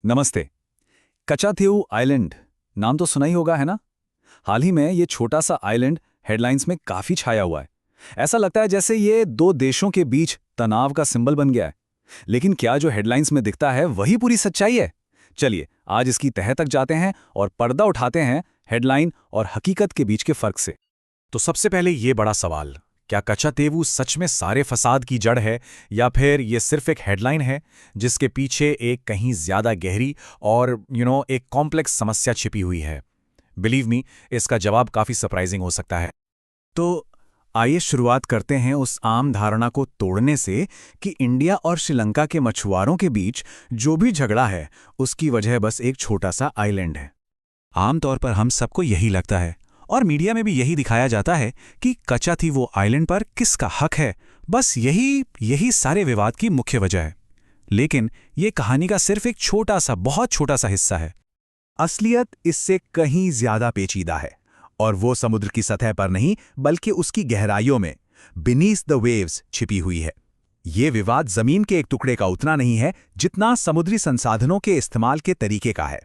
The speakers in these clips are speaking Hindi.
नमस्ते। कचाथीवू आइलैंड नाम तो सुना ही होगा, है ना? हाल ही में ये छोटा सा आइलैंड हेडलाइंस में काफी छाया हुआ है। ऐसा लगता है जैसे ये दो देशों के बीच तनाव का सिंबल बन गया है। लेकिन क्या जो हेडलाइंस में दिखता है वही पूरी सच्चाई है? चलिए आज इसकी तह तक जाते हैं और पर्दा उठाते हैं हेडलाइन और हकीकत के बीच के फर्क से। तो सबसे पहले ये बड़ा सवाल, क्या कचातेवु सच में सारे फसाद की जड़ है या फिर ये सिर्फ एक हेडलाइन है जिसके पीछे एक कहीं ज्यादा गहरी और एक कॉम्प्लेक्स समस्या छिपी हुई है? बिलीव मी, इसका जवाब काफी सरप्राइजिंग हो सकता है। तो आइए शुरुआत करते हैं उस आम धारणा को तोड़ने से कि इंडिया और श्रीलंका के मछुआरों के बीच जो भी झगड़ा है उसकी वजह बस एक छोटा सा आइलैंड है। आमतौर पर हम सबको यही लगता है और मीडिया में भी यही दिखाया जाता है कि कचाथीवू आइलैंड पर किसका हक है, बस यही सारे विवाद की मुख्य वजह है। लेकिन ये कहानी का सिर्फ एक छोटा सा, बहुत छोटा सा हिस्सा है। असलियत इससे कहीं ज्यादा पेचीदा है और वो समुद्र की सतह पर नहीं बल्कि उसकी गहराइयों में, बीनीथ द वेव्स, छिपी हुई है। ये विवाद जमीन के एक टुकड़े का उतना नहीं है जितना समुद्री संसाधनों के इस्तेमाल के तरीके का है।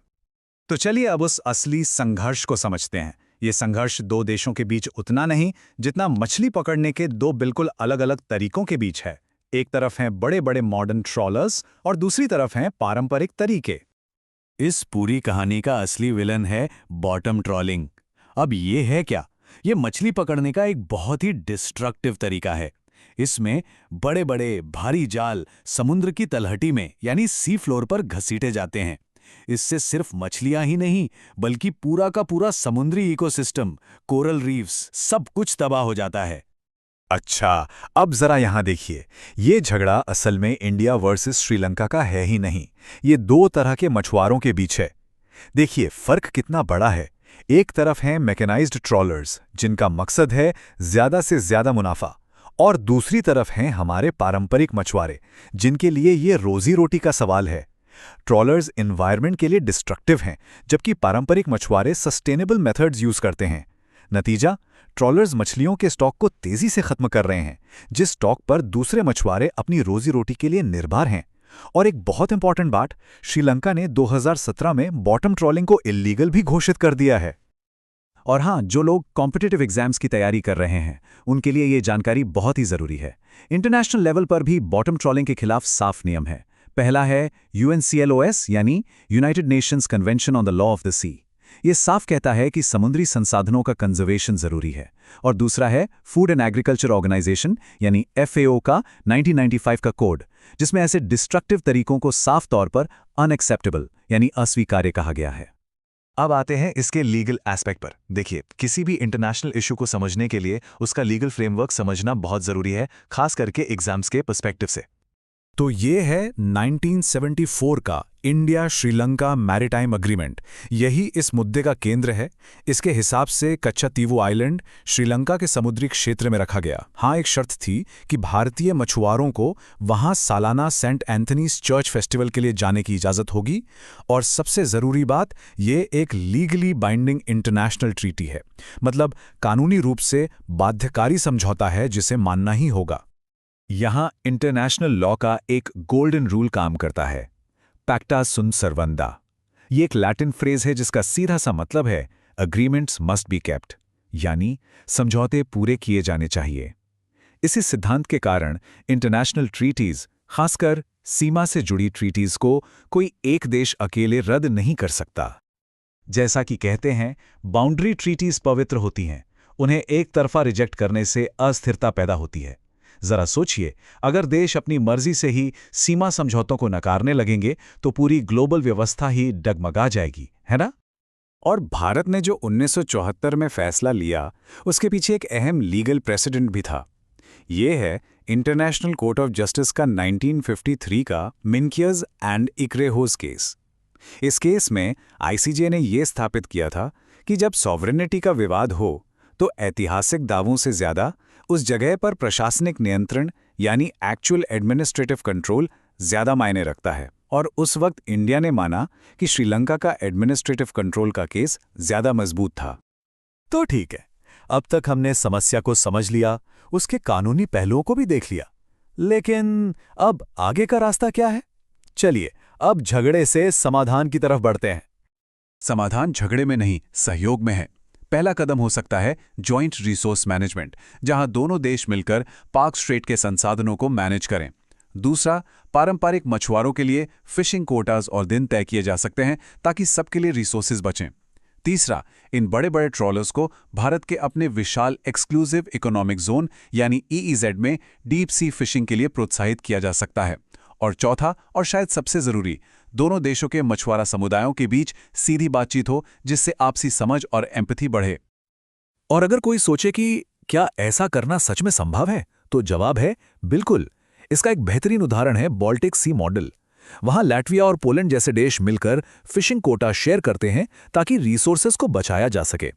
तो चलिए अब उस असली संघर्ष को समझते हैं। ये संघर्ष दो देशों के बीच उतना नहीं जितना मछली पकड़ने के दो बिल्कुल अलग अलग तरीकों के बीच है। एक तरफ हैं बड़े बड़े मॉडर्न ट्रॉलर्स और दूसरी तरफ हैं पारंपरिक तरीके। इस पूरी कहानी का असली विलन है बॉटम ट्रॉलिंग। अब ये है क्या? ये मछली पकड़ने का एक बहुत ही डिस्ट्रक्टिव तरीका है। इसमें बड़े बड़े भारी जाल समुद्र की तलहटी में यानी सी फ्लोर पर घसीटे जाते हैं। इससे सिर्फ मछलियां ही नहीं बल्कि पूरा का पूरा समुद्री इकोसिस्टम, कोरल रीफ्स, सब कुछ तबाह हो जाता है। अच्छा, अब जरा यहां देखिए, ये झगड़ा असल में इंडिया वर्सेस श्रीलंका का है ही नहीं, ये दो तरह के मछुआरों के बीच है। देखिए फर्क कितना बड़ा है। एक तरफ हैं मैकेनाइज्ड ट्रॉलर्स जिनका मकसद है ज्यादा से ज्यादा मुनाफा, और दूसरी तरफ हैं हमारे पारंपरिक मछुआरे जिनके लिए ये रोजी रोटी का सवाल है। ट्रॉलर्स एनवायरनमेंट के लिए डिस्ट्रक्टिव हैं जबकि पारंपरिक मछुआरे सस्टेनेबल मेथड्स यूज करते हैं। नतीजा, ट्रॉलर्स मछलियों के स्टॉक को तेजी से खत्म कर रहे हैं, जिस स्टॉक पर दूसरे मछुआरे अपनी रोजी रोटी के लिए निर्भर हैं। और एक बहुत इंपॉर्टेंट बात, श्रीलंका ने 2017 में बॉटम ट्रॉलिंग को इल्लीगल भी घोषित कर दिया है। और हाँ, जो लोग कॉम्पिटिटिव एग्जाम्स की तैयारी कर रहे हैं उनके लिए ये जानकारी बहुत ही जरूरी है। इंटरनेशनल लेवल पर भी बॉटम ट्रॉलिंग के खिलाफ साफ नियम है। पहला है UNCLOS यानी United Nations Convention on the Law of the Sea. ये साफ कहता है कि समुद्री संसाधनों का कंजर्वेशन जरूरी है। और दूसरा है फूड एंड एग्रीकल्चर ऑर्गेनाइजेशन यानी FAO का 1995 का कोड, जिसमें ऐसे डिस्ट्रक्टिव तरीकों को साफ तौर पर अनएक्सेप्टेबल यानी अस्वीकार्य कहा गया है। अब आते हैं इसके लीगल एस्पेक्ट पर। देखिए, किसी भी इंटरनेशनल इशू को समझने के लिए उसका लीगल फ्रेमवर्क समझना बहुत जरूरी है, खास करके एग्जाम्स के पर्सपेक्टिव से। तो ये है 1974 का इंडिया श्रीलंका मैरीटाइम अग्रीमेंट। यही इस मुद्दे का केंद्र है। इसके हिसाब से कचाथीवू आइलैंड श्रीलंका के समुद्री क्षेत्र में रखा गया। हाँ, एक शर्त थी कि भारतीय मछुआरों को वहां सालाना सेंट एंथनीज चर्च फेस्टिवल के लिए जाने की इजाजत होगी। और सबसे जरूरी बात, ये एक लीगली बाइंडिंग इंटरनेशनल ट्रीटी है, मतलब कानूनी रूप से बाध्यकारी समझौता है जिसे मानना ही होगा। यहां इंटरनेशनल लॉ का एक गोल्डन रूल काम करता है, पैक्टा सुन सर्वंदा। ये एक लैटिन फ्रेज है जिसका सीधा सा मतलब है अग्रीमेंट्स मस्ट बी केप्ट, यानी समझौते पूरे किए जाने चाहिए। इसी सिद्धांत के कारण इंटरनेशनल ट्रीटीज, खासकर सीमा से जुड़ी ट्रीटीज को कोई एक देश अकेले रद्द नहीं कर सकता। जैसा कि कहते हैं, बाउंड्री ट्रीटीज पवित्र होती हैं, उन्हें एक तरफा रिजेक्ट करने से अस्थिरता पैदा होती है। जरा सोचिए, अगर देश अपनी मर्जी से ही सीमा समझौतों को नकारने लगेंगे तो पूरी ग्लोबल व्यवस्था ही डगमगा जाएगी, है ना? और भारत ने जो 1974 में फैसला लिया, उसके पीछे एक अहम लीगल प्रेसिडेंट भी था। ये है इंटरनेशनल कोर्ट ऑफ जस्टिस का 1953 का मिनकियर्स एंड इक्रेहोस केस। इस केस में ICJ ने यह स्थापित किया था कि जब सॉवरेनिटी का विवाद हो तो ऐतिहासिक दावों से ज्यादा उस जगह पर प्रशासनिक नियंत्रण यानी एक्चुअल एडमिनिस्ट्रेटिव कंट्रोल ज्यादा मायने रखता है। और उस वक्त इंडिया ने माना कि श्रीलंका का एडमिनिस्ट्रेटिव कंट्रोल का केस ज्यादा मजबूत था। तो ठीक है, अब तक हमने समस्या को समझ लिया, उसके कानूनी पहलुओं को भी देख लिया, लेकिन अब आगे का रास्ता क्या है? चलिए अब झगड़े से समाधान की तरफ बढ़ते हैं। समाधान झगड़े में नहीं, सहयोग में है। पहला कदम हो सकता है जॉइंट रिसोर्स मैनेजमेंट, जहां दोनों देश मिलकर पाक स्ट्रेट के संसाधनों को मैनेज करें। दूसरा, पारंपरिक मछुआरों के लिए फिशिंग कोटाज और दिन तय किए जा सकते हैं ताकि सबके लिए रिसोर्सेज बचें। तीसरा, इन बड़े बड़े ट्रॉलर्स को भारत के अपने विशाल एक्सक्लूसिव इकोनॉमिक जोन यानी EEZ में डीप सी फिशिंग के लिए प्रोत्साहित किया जा सकता है। और चौथा, और शायद सबसे जरूरी, दोनों देशों के मछुआरा समुदायों के बीच सीधी बातचीत हो जिससे आपसी समझ और एम्पैथी बढ़े। और अगर कोई सोचे कि क्या ऐसा करना सच में संभव है, तो जवाब है बिल्कुल। इसका एक बेहतरीन उदाहरण है बाल्टिक सी मॉडल। वहां लैटविया और पोलैंड जैसे देश मिलकर फिशिंग कोटा शेयर करते हैं ताकि रिसोर्सेज को बचाया जा सके।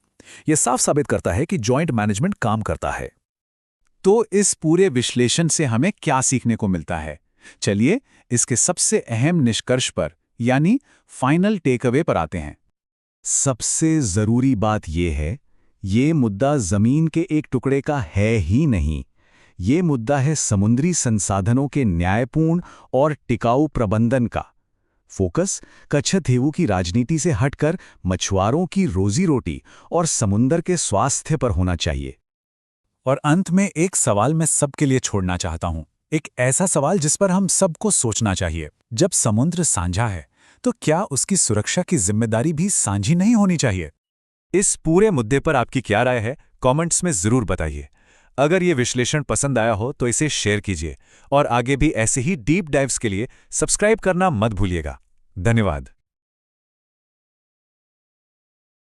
यह साफ साबित करता है कि जॉइंट मैनेजमेंट काम करता है। तो इस पूरे विश्लेषण से हमें क्या सीखने को मिलता है? चलिए इसके सबसे अहम निष्कर्ष पर यानी फाइनल टेकअवे पर आते हैं। सबसे जरूरी बात यह है, ये मुद्दा जमीन के एक टुकड़े का है ही नहीं। ये मुद्दा है समुद्री संसाधनों के न्यायपूर्ण और टिकाऊ प्रबंधन का। फोकस कच्छथेवु की राजनीति से हटकर मछुआरों की रोजी रोटी और समुद्र के स्वास्थ्य पर होना चाहिए। और अंत में एक सवाल मैं सबके लिए छोड़ना चाहता हूं, एक ऐसा सवाल जिस पर हम सबको सोचना चाहिए। जब समुद्र साझा है तो क्या उसकी सुरक्षा की जिम्मेदारी भी साझी नहीं होनी चाहिए? इस पूरे मुद्दे पर आपकी क्या राय है, कमेंट्स में जरूर बताइए। अगर ये विश्लेषण पसंद आया हो तो इसे शेयर कीजिए और आगे भी ऐसे ही डीप डाइव्स के लिए सब्सक्राइब करना मत भूलिएगा। धन्यवाद।